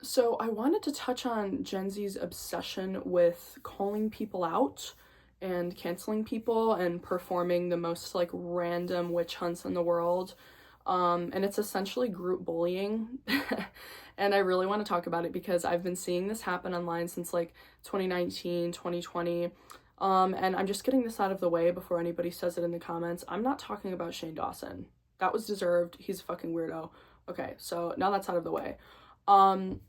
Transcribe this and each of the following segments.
So I wanted to touch on Gen Z's obsession with calling people out and canceling people and performing the most like random witch hunts in the world. And it's essentially group bullying. And I really want to talk about it because I've been seeing this happen online since like 2019, 2020. And I'm just getting this out of the way before anybody says it in the comments. I'm not talking about Shane Dawson. That was deserved. He's a fucking weirdo. Okay, so now that's out of the way. Um,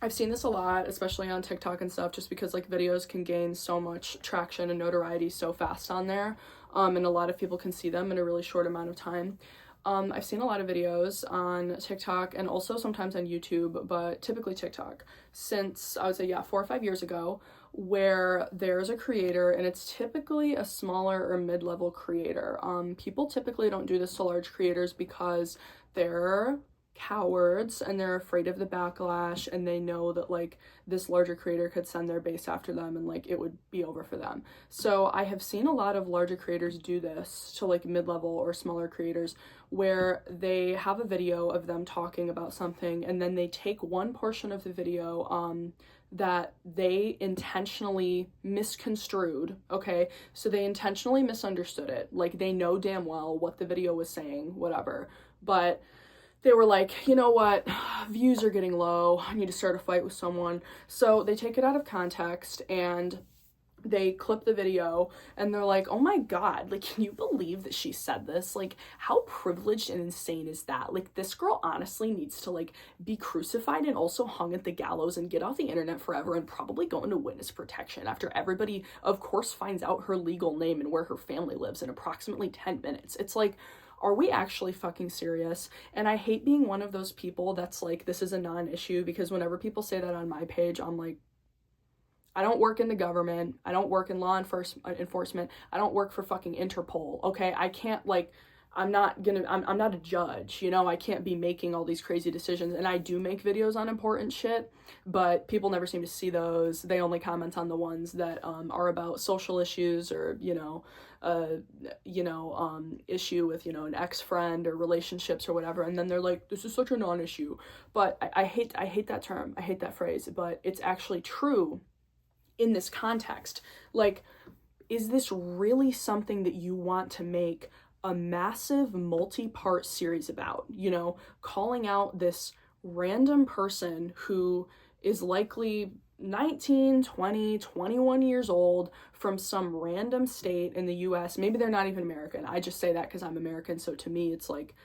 I've seen this a lot, especially on TikTok and stuff, just because like videos can gain so much traction and notoriety so fast on there. And a lot of people can see them in a really short amount of time. I've seen a lot of videos on TikTok and also sometimes on YouTube, but typically TikTok, since I would say, yeah, 4 or 5 years ago, where there's a creator and it's typically a smaller or mid-level creator. People typically don't do this to large creators because they're cowards and they're afraid of the backlash, and they know that like this larger creator could send their base after them and like it would be over for them. So I have seen a lot of larger creators do this to like mid-level or smaller creators, where they have a video of them talking about something and then they take one portion of the video that they intentionally misconstrued. Okay, so they intentionally misunderstood it, like they know damn well what the video was saying, whatever, but they were like, you know what, views are getting low, I need to start a fight with someone. So they take it out of context and they clip the video and they're like, oh my god, like, can you believe that she said this? Like, how privileged and insane is that? Like, this girl honestly needs to like be crucified and also hung at the gallows and get off the internet forever and probably go into witness protection after everybody of course finds out her legal name and where her family lives in approximately 10 minutes. It's like, are we actually fucking serious? And I hate being one of those people that's like, this is a non-issue, because whenever people say that on my page, I'm like, I don't work in the government. I don't work in law enforcement. I don't work for fucking Interpol. Okay, I can't like, I'm not a judge, you know. I can't be making all these crazy decisions. And I do make videos on important shit, but people never seem to see those. They only comment on the ones that are about social issues, or issue with, an ex-friend or relationships or whatever, and then they're like, this is such a non-issue. But I hate that term. I hate that phrase, but it's actually true in this context. Like, is this really something that you want to make a massive multi-part series about? Calling out this random person who is likely 19, 20, 21 years old from some random state in the US. Maybe they're not even American. I just say that because I'm American. So to me, it's like,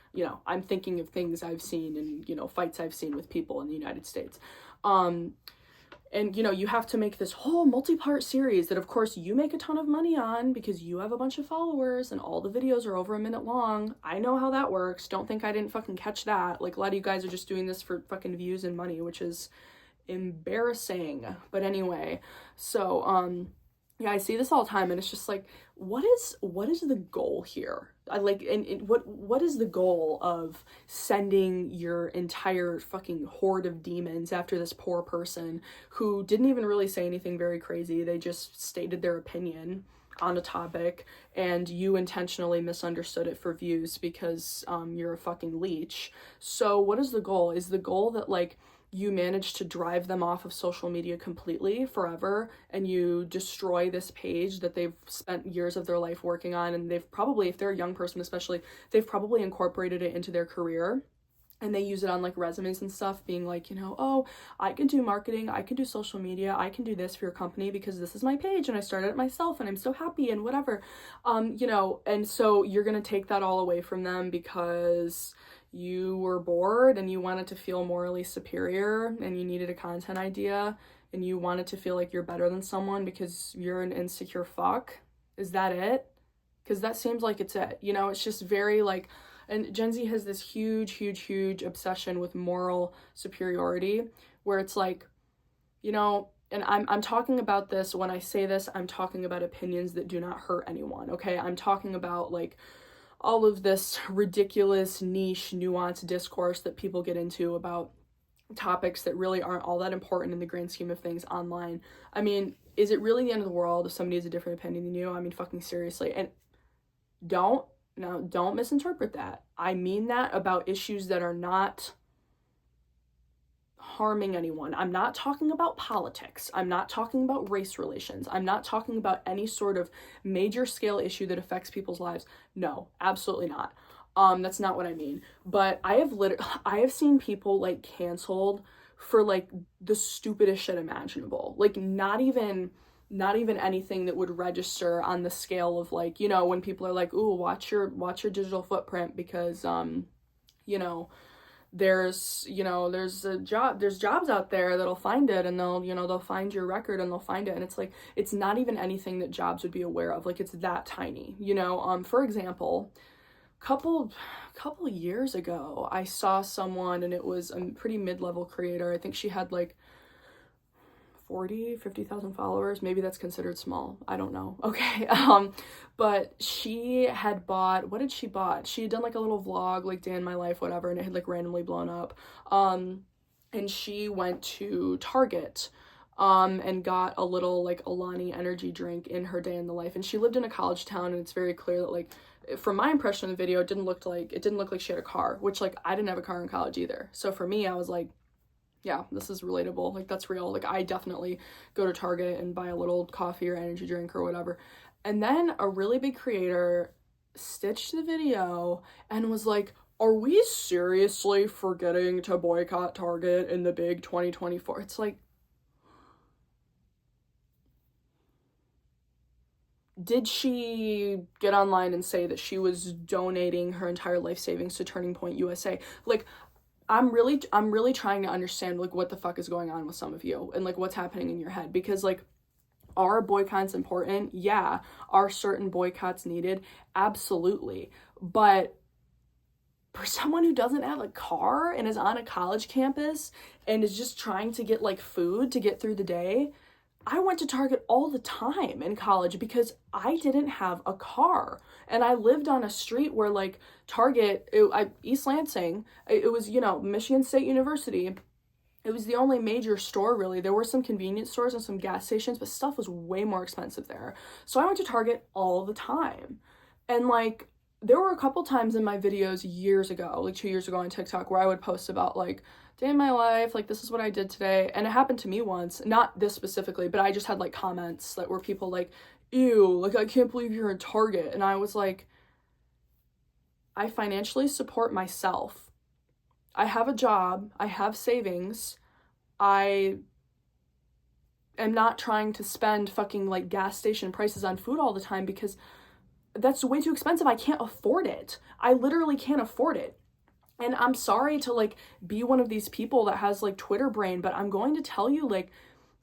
I'm thinking of things I've seen and, fights I've seen with people in the United States. And, you have to make this whole multi-part series that, of course, you make a ton of money on because you have a bunch of followers and all the videos are over a minute long. I know how that works. Don't think I didn't fucking catch that. Like, a lot of you guys are just doing this for fucking views and money, which is embarrassing. But anyway, so, yeah, I see this all the time, and it's just like, what is the goal here? What is the goal of sending your entire fucking horde of demons after this poor person who didn't even really say anything very crazy? They just stated their opinion on a topic, and you intentionally misunderstood it for views because you're a fucking leech. So what is the goal? Is the goal that like you manage to drive them off of social media completely forever, and you destroy this page that they've spent years of their life working on, and they've probably, if they're a young person especially, they've probably incorporated it into their career, and they use it on like resumes and stuff, being like, oh, I can do marketing, I can do social media, I can do this for your company because this is my page and I started it myself and I'm so happy and whatever. And so you're gonna take that all away from them because you were bored and you wanted to feel morally superior and you needed a content idea and you wanted to feel like you're better than someone because you're an insecure fuck. Is that it? Because that seems like it's it. It's just very like, and Gen Z has this huge obsession with moral superiority, where it's like, and I'm talking about this, when I say this, I'm talking about opinions that do not hurt anyone, okay? I'm talking about like all of this ridiculous niche nuanced discourse that people get into about topics that really aren't all that important in the grand scheme of things online. I mean, is it really the end of the world if somebody has a different opinion than you? I mean, fucking seriously. And don't misinterpret that. I mean that about issues that are not harming anyone. I'm not talking about politics. I'm not talking about race relations. I'm not talking about any sort of major scale issue that affects people's lives. No, absolutely not. That's not what I mean. But I have seen people like canceled for like the stupidest shit imaginable. Like not even anything that would register on the scale of like, you know, when people are like, "Ooh, watch your digital footprint because you know, there's jobs out there that'll find it, and they'll find your record and they'll find it." And it's like, it's not even anything that jobs would be aware of. Like, it's that tiny, you know. For example, couple years ago, I saw someone, and it was a pretty mid-level creator. I think she had like 50,000 followers. Maybe that's considered small. I don't know. Okay. But she had bought, what did she bought? She had done like a little vlog, like day in my life, whatever, and it had like randomly blown up. And she went to Target, and got a little like Alani energy drink in her day in the life. And she lived in a college town, and it's very clear that like, from my impression of the video, it didn't look like she had a car, which like I didn't have a car in college either. So for me, I was like, yeah, this is relatable. Like, that's real. Like, I definitely go to Target and buy a little coffee or energy drink or whatever. And then a really big creator stitched the video and was like, "Are we seriously forgetting to boycott Target in the big 2024? It's like, did she get online and say that she was donating her entire life savings to Turning Point USA? Like, I'm really trying to understand like what the fuck is going on with some of you and like what's happening in your head, because like, are boycotts important? Yeah. Are certain boycotts needed? Absolutely. But for someone who doesn't have a car and is on a college campus and is just trying to get like food to get through the day, I went to Target all the time in college because I didn't have a car. And I lived on a street where like Target, East Lansing, it was, you know, Michigan State University. It was the only major store really. There were some convenience stores and some gas stations, but stuff was way more expensive there. So I went to Target all the time. And like, there were a couple times in my videos years ago, like 2 years ago on TikTok, where I would post about like, day in my life, like this is what I did today. And it happened to me once, not this specifically, but I just had like comments that were people like, "Ew, like I can't believe you're in Target." And I was like, I financially support myself. I have a job, I have savings. I am not trying to spend fucking like gas station prices on food all the time because that's way too expensive. I can't afford it. I literally can't afford it. And I'm sorry to like be one of these people that has like Twitter brain, but I'm going to tell you, like,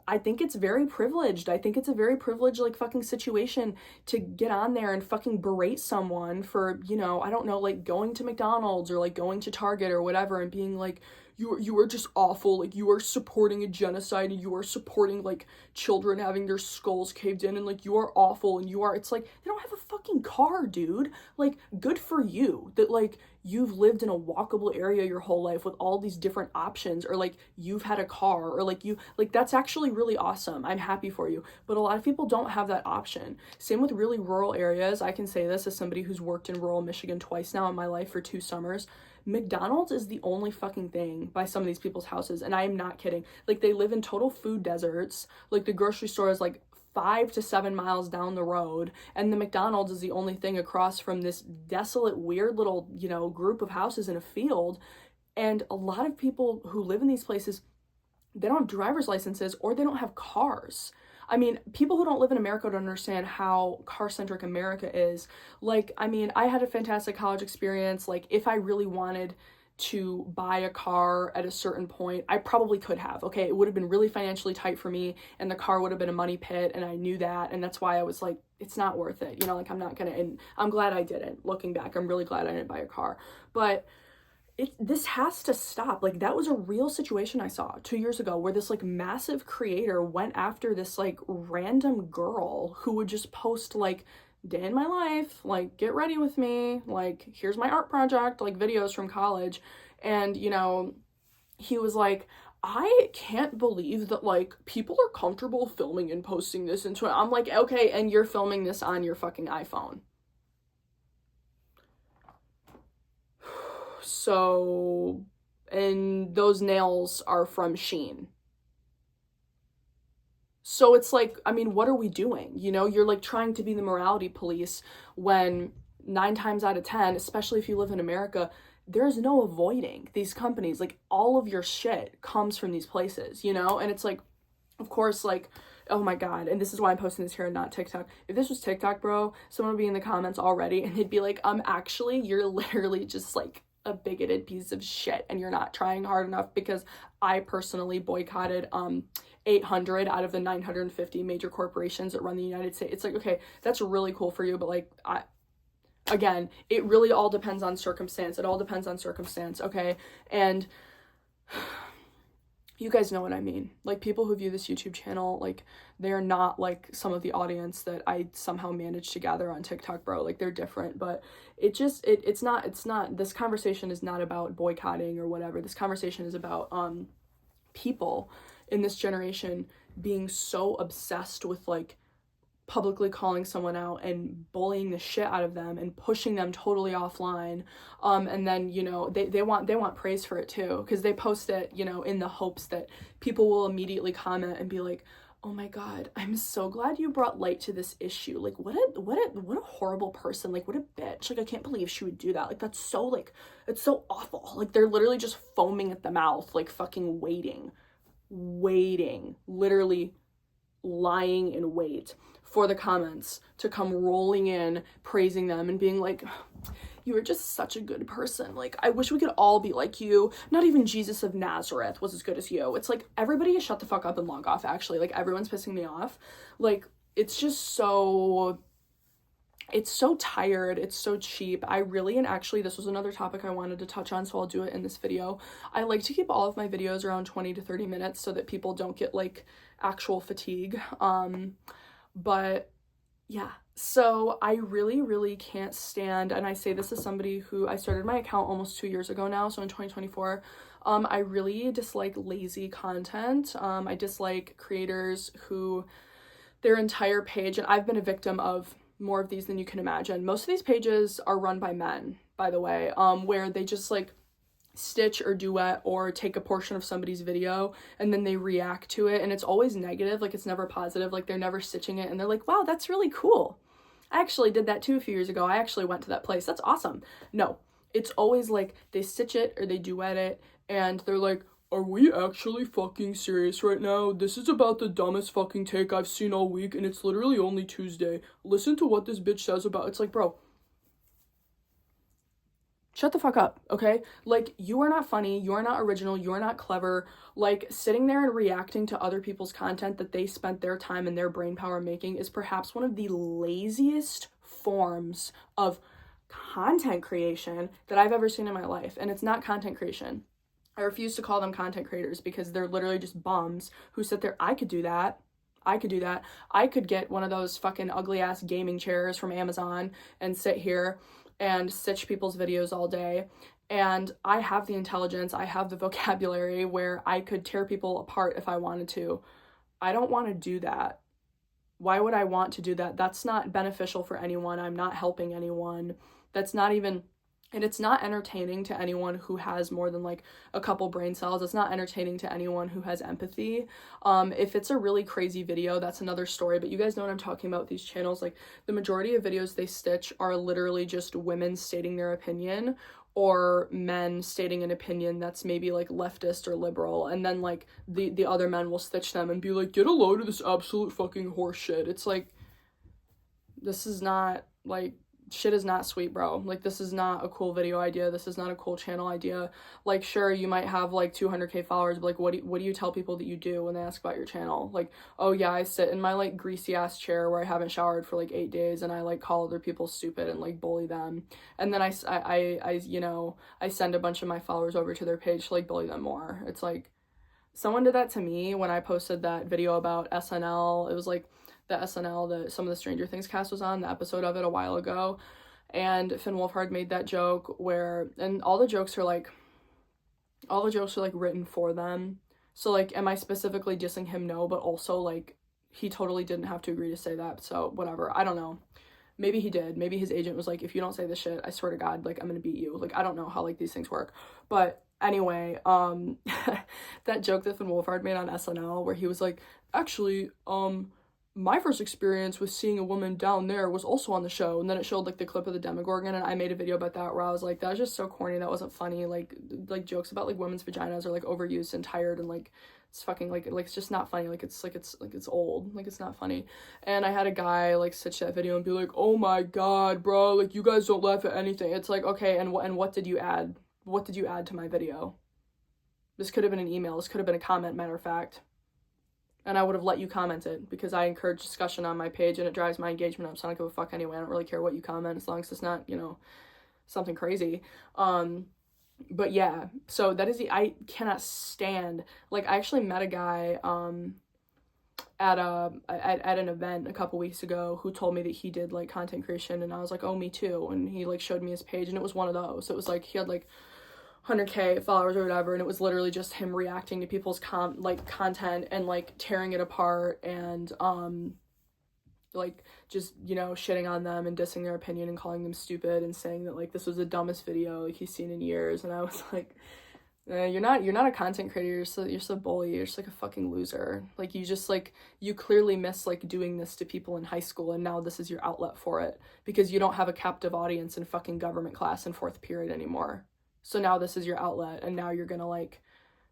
I think it's very privileged. I think it's a very privileged like fucking situation to get on there and fucking berate someone for, you know, I don't know, like going to McDonald's or like going to Target or whatever and being like, you are just awful, like you are supporting a genocide and you are supporting like children having their skulls caved in and like you are awful and you are, it's like, they don't have a fucking car, dude. Like, good for you that like you've lived in a walkable area your whole life with all these different options, or like you've had a car, or like you, like that's actually really awesome. I'm happy for you. But a lot of people don't have that option. Same with really rural areas. I can say this as somebody who's worked in rural Michigan twice now in my life for 2 summers. McDonald's is the only fucking thing by some of these people's houses, and I am not kidding. Like, they live in total food deserts. Like, the grocery store is like 5 to 7 miles down the road, and the McDonald's is the only thing across from this desolate, weird little, you know, group of houses in a field. And a lot of people who live in these places, they don't have driver's licenses or they don't have cars. I mean, people who don't live in America don't understand how car-centric America is. Like, I mean, I had a fantastic college experience. Like, if I really wanted to buy a car at a certain point, I probably could have, okay? It would have been really financially tight for me, and the car would have been a money pit, and I knew that, and that's why I was like, it's not worth it. You know, like, I'm not gonna, and I'm glad I didn't. Looking back, I'm really glad I didn't buy a car. But this has to stop. Like, that was a real situation I saw 2 years ago where this like massive creator went after this like random girl who would just post like, day in my life, like, get ready with me, like, here's my art project, like videos from college. And, you know, he was like, I can't believe that like people are comfortable filming and posting this into it. I'm like, okay, and you're filming this on your fucking iPhone. So, and those nails are from Shein. So it's like, I mean, what are we doing? You know, you're like trying to be the morality police when 9 times out of 10, especially if you live in America, there's no avoiding these companies. Like, all of your shit comes from these places, you know? And it's like, of course, like, oh my God. And this is why I'm posting this here and not TikTok. If this was TikTok, bro, someone would be in the comments already and they'd be like, actually, you're literally just like a bigoted piece of shit and you're not trying hard enough, because I personally boycotted 800 out of the 950 major corporations that run the United States. It's like, okay, that's really cool for you, but like, again, it really all depends on circumstance. It all depends on circumstance, okay? And you guys know what I mean. Like, people who view this YouTube channel, like, they're not like some of the audience that I somehow managed to gather on TikTok, bro. Like, they're different, but it's not, this conversation is not about boycotting or whatever. This conversation is about, people in this generation being so obsessed with like publicly calling someone out and bullying the shit out of them and pushing them totally offline, and then, you know, they want praise for it too, because they post it, you know, in the hopes that people will immediately comment and be like, oh my God, I'm so glad you brought light to this issue. Like, what a horrible person. Like, what a bitch. Like, I can't believe she would do that. Like, that's so, like, it's so awful. Like, they're literally just foaming at the mouth, like fucking waiting, literally lying in wait for the comments to come rolling in, praising them and being like, you are just such a good person. Like, I wish we could all be like you. Not even Jesus of Nazareth was as good as you. It's like, everybody shut the fuck up and log off, actually. Like, everyone's pissing me off. Like, it's just so, it's so tired. It's so cheap. And actually, this was another topic I wanted to touch on, so I'll do it in this video. I like to keep all of my videos around 20 to 30 minutes so that people don't get like actual fatigue. But yeah, so I really can't stand, and I say this as somebody who, I started my account almost 2 years ago now, so in 2024, I really dislike lazy content. I dislike creators who their entire page, and I've been a victim of more of these than you can imagine. Most of these pages are run by men, by the way, where they just like stitch or duet or take a portion of somebody's video and then they react to it, and it's always negative. Like, it's never positive. Like, they're never stitching it and they're like, wow, that's really cool. I actually did that too a few years ago. I actually went to that place. That's awesome. No, it's always like they stitch it or they duet it and they're like, are we actually fucking serious right now? This is about the dumbest fucking take I've seen all week and it's literally only Tuesday. Listen to what this bitch says about, it's like, bro, shut the fuck up, okay? Like, you are not funny, you are not original, you are not clever. Like, sitting there and reacting to other people's content that they spent their time and their brain power making is perhaps one of the laziest forms of content creation that I've ever seen in my life. And it's not content creation. I refuse to call them content creators because they're literally just bums who sit there. I could do that. I could get one of those fucking ugly ass gaming chairs from Amazon and sit here and stitch people's videos all day. And I have the intelligence, I have the vocabulary where I could tear people apart if I wanted to. I don't want to do that. Why would I want to do that? That's not beneficial for anyone. I'm not helping anyone. That's not even, and it's not entertaining to anyone who has more than like a couple brain cells. It's not entertaining to anyone who has empathy. If it's a really crazy video, that's another story, but you guys know what I'm talking about with these channels. Like, the majority of videos they stitch are literally just women stating their opinion or men stating an opinion that's maybe like leftist or liberal, and then like the other men will stitch them and be like, get a load of this absolute fucking horse shit. It's like, this is not, like, shit is not sweet, bro. Like, this is not a cool video idea. This is not a cool channel idea. Like, sure, you might have like 200k followers, but like, what do you tell people that you do when they ask about your channel? Like, oh yeah, I sit in my like greasy ass chair where I haven't showered for like 8 days and I like call other people stupid and like bully them. And then I you know, I send a bunch of my followers over to their page to like bully them more. It's like, someone did that to me when I posted that video about SNL. It was like the SNL that some of the Stranger Things cast was on, the episode of it a while ago, and Finn Wolfhard made that joke where, and all the jokes are like written for them. So like, am I specifically dissing him? No, but also like, he totally didn't have to agree to say that, so whatever. I don't know. Maybe he did. Maybe his agent was like, if you don't say this shit, I swear to God, like, I'm gonna beat you. Like, I don't know how like these things work, but Anyway, that joke that Finn Wolfhard made on SNL where he was like, actually, my first experience with seeing a woman down there was also on the show, and then it showed like the clip of the Demogorgon, and I made a video about that where I was like, that was just so corny, that wasn't funny. Like jokes about like women's vaginas are like overused and tired, and like it's fucking like it's just not funny. Like it's old, like it's not funny. And I had a guy like stitch that video and be like, oh my god, bro, like you guys don't laugh at anything. It's like, okay, and what did you add? What did you add to my video? This could have been an email, this could have been a comment, matter of fact. And I would have let you comment it, because I encourage discussion on my page and it drives my engagement up, so I don't give a fuck anyway. I don't really care what you comment as long as it's not, you know, something crazy. But yeah, so that is I cannot stand, like, I actually met a guy at an event a couple weeks ago who told me that he did like content creation, and I was like, oh, me too. And he like showed me his page, and it was one of those. It was like he had like 100K followers or whatever, and it was literally just him reacting to people's content and like tearing it apart and like just, you know, shitting on them and dissing their opinion and calling them stupid and saying that like this was the dumbest video like he's seen in years. And I was like, you're not a content creator, you're so bully, you're just like a fucking loser. Like you just like, you clearly miss like doing this to people in high school, and now this is your outlet for it because you don't have a captive audience in fucking government class in 4th period anymore. So now this is your outlet, and now you're gonna like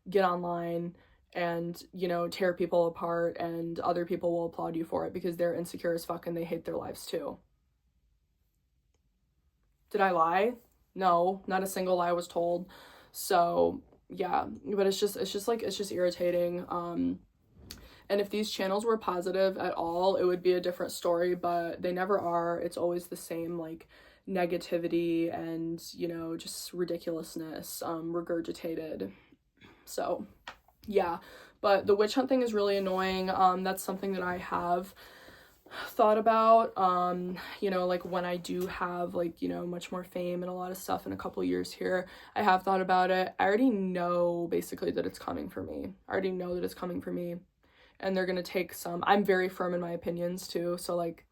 get online and, you know, tear people apart, and other people will applaud you for it because they're insecure as fuck and they hate their lives too. Did I lie? No, not a single lie was told. So yeah, but it's just irritating. And if these channels were positive at all, it would be a different story, but they never are. It's always the same like negativity and, you know, just ridiculousness regurgitated. So yeah, but the witch hunt thing is really annoying. That's something that I have thought about, you know, like when I do have like, you know, much more fame and a lot of stuff in a couple years here, I have thought about it. I already know basically that it's coming for me. And they're gonna take some, I'm very firm in my opinions too, so like,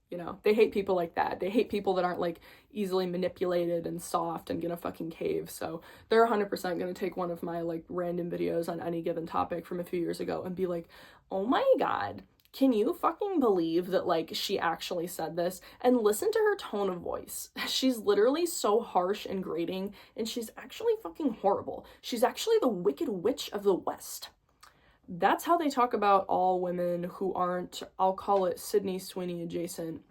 you know, they hate people like that. They hate people that aren't like easily manipulated and soft and gonna fucking cave. So they're 100% gonna take one of my like random videos on any given topic from a few years ago and be like, oh my god, can you fucking believe that like she actually said this? And listen to her tone of voice. She's literally so harsh and grating, and she's actually fucking horrible. She's actually the Wicked Witch of the West. That's how they talk about all women who aren't, I'll call it Sydney Sweeney adjacent.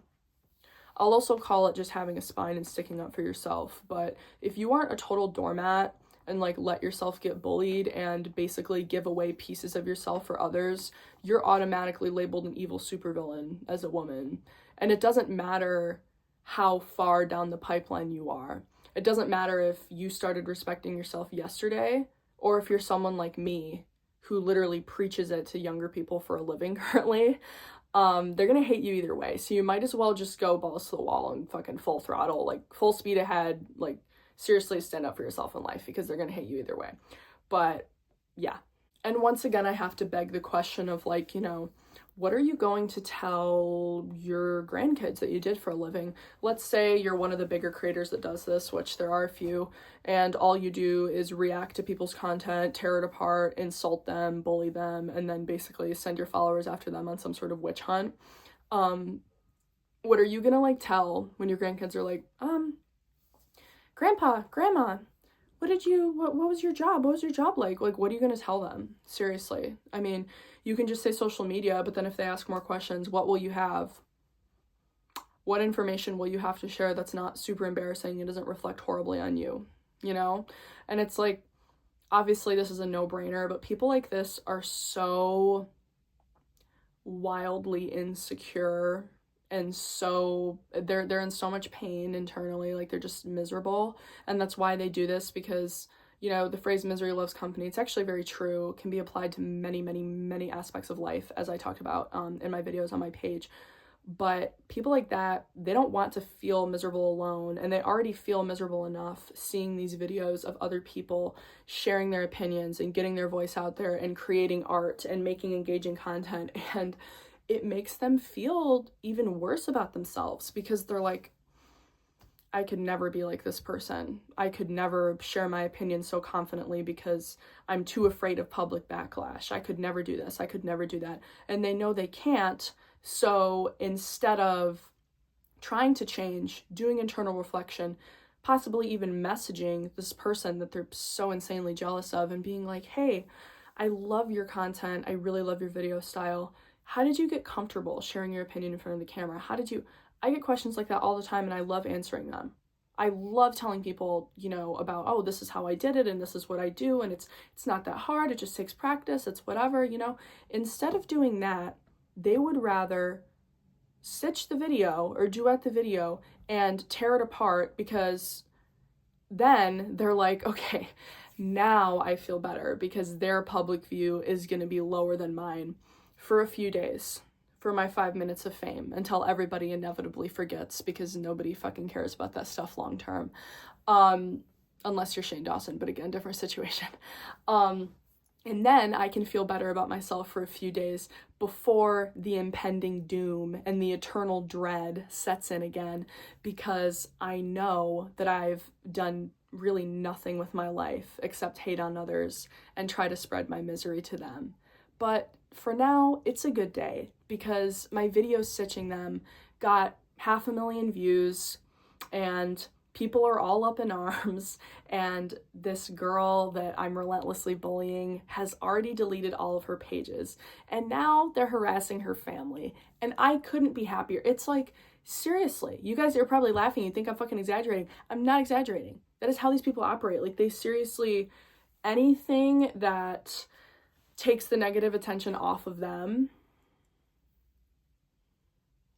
I'll also call it just having a spine and sticking up for yourself. But if you aren't a total doormat and like let yourself get bullied and basically give away pieces of yourself for others, you're automatically labeled an evil supervillain as a woman. And it doesn't matter how far down the pipeline you are. It doesn't matter if you started respecting yourself yesterday or if you're someone like me who literally preaches it to younger people for a living currently. They're gonna hate you either way, so you might as well just go balls to the wall and fucking full throttle, like full speed ahead, like seriously stand up for yourself in life, because they're gonna hate you either way. But yeah, and once again I have to beg the question of like, you know, what are you going to tell your grandkids that you did for a living? Let's say you're one of the bigger creators that does this, which there are a few, and all you do is react to people's content, tear it apart, insult them, bully them, and then basically send your followers after them on some sort of witch hunt. What are you gonna like tell when your grandkids are like, Grandpa, Grandma, what was your job? What was your job like? Like, what are you going to tell them? Seriously. I mean, you can just say social media, but then if they ask more questions, what will you have? What information will you have to share that's not super embarrassing and doesn't reflect horribly on you, you know? And it's like, obviously this is a no-brainer, but people like this are so wildly insecure and so they're in so much pain internally, like they're just miserable, and that's why they do this, because, you know, the phrase misery loves company, it's actually very true. It can be applied to many aspects of life, as I talked about in my videos on my page. But people like that, they don't want to feel miserable alone, and they already feel miserable enough seeing these videos of other people sharing their opinions and getting their voice out there and creating art and making engaging content, and it makes them feel even worse about themselves, because they're like, I could never be like this person. I could never share my opinion so confidently because I'm too afraid of public backlash. I could never do this. I could never do that. And they know they can't. So instead of trying to change, doing internal reflection, possibly even messaging this person that they're so insanely jealous of and being like, hey, I love your content. I really love your video style. How did you get comfortable sharing your opinion in front of the camera? I get questions like that all the time and I love answering them. I love telling people, about, oh, this is how I did it and this is what I do and it's not that hard. It just takes practice. It's whatever. Instead of doing that, they would rather stitch the video or duet the video and tear it apart, because then they're like, okay, now I feel better because their public view is going to be lower than mine for a few days, for my 5 minutes of fame, until everybody inevitably forgets, because nobody fucking cares about that stuff long term. Unless you're Shane Dawson, but again, different situation. And then I can feel better about myself for a few days before the impending doom and the eternal dread sets in again, because I know that I've done really nothing with my life except hate on others and try to spread my misery to them. But for now, it's a good day because my video stitching them got 500,000 views and people are all up in arms, and this girl that I'm relentlessly bullying has already deleted all of her pages, and now they're harassing her family, and I couldn't be happier. It's like, seriously, you guys are probably laughing. You think I'm fucking exaggerating. I'm not exaggerating. That is how these people operate. Like, they seriously, anything that takes the negative attention off of them.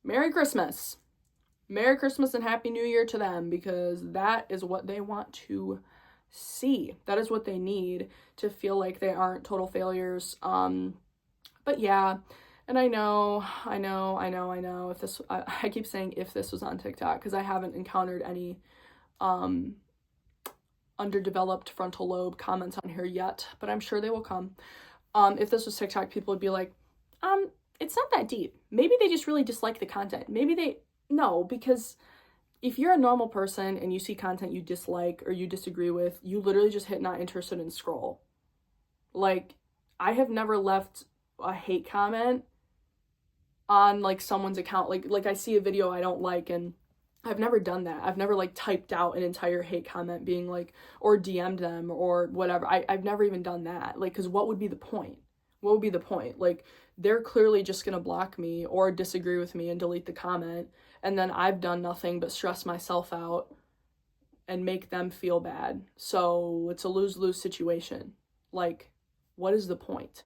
Merry Christmas. Merry Christmas and Happy New Year to them, because that is what they want to see. That is what they need to feel like they aren't total failures. But yeah, and I know, if this, I keep saying if this was on TikTok, because I haven't encountered any underdeveloped frontal lobe comments on here yet, but I'm sure they will come. If this was TikTok, people would be like, it's not that deep. Maybe they just really dislike the content. No, because if you're a normal person and you see content you dislike or you disagree with, you literally just hit not interested and scroll. Like, I have never left a hate comment on like someone's account. Like I see a video I don't like and I've never done that. I've never like typed out an entire hate comment being like, or DM'd them or whatever. I've never even done that. Like, because what would be the point? What would be the point? Like, they're clearly just going to block me or disagree with me and delete the comment. And then I've done nothing but stress myself out and make them feel bad. So it's a lose-lose situation. Like, what is the point?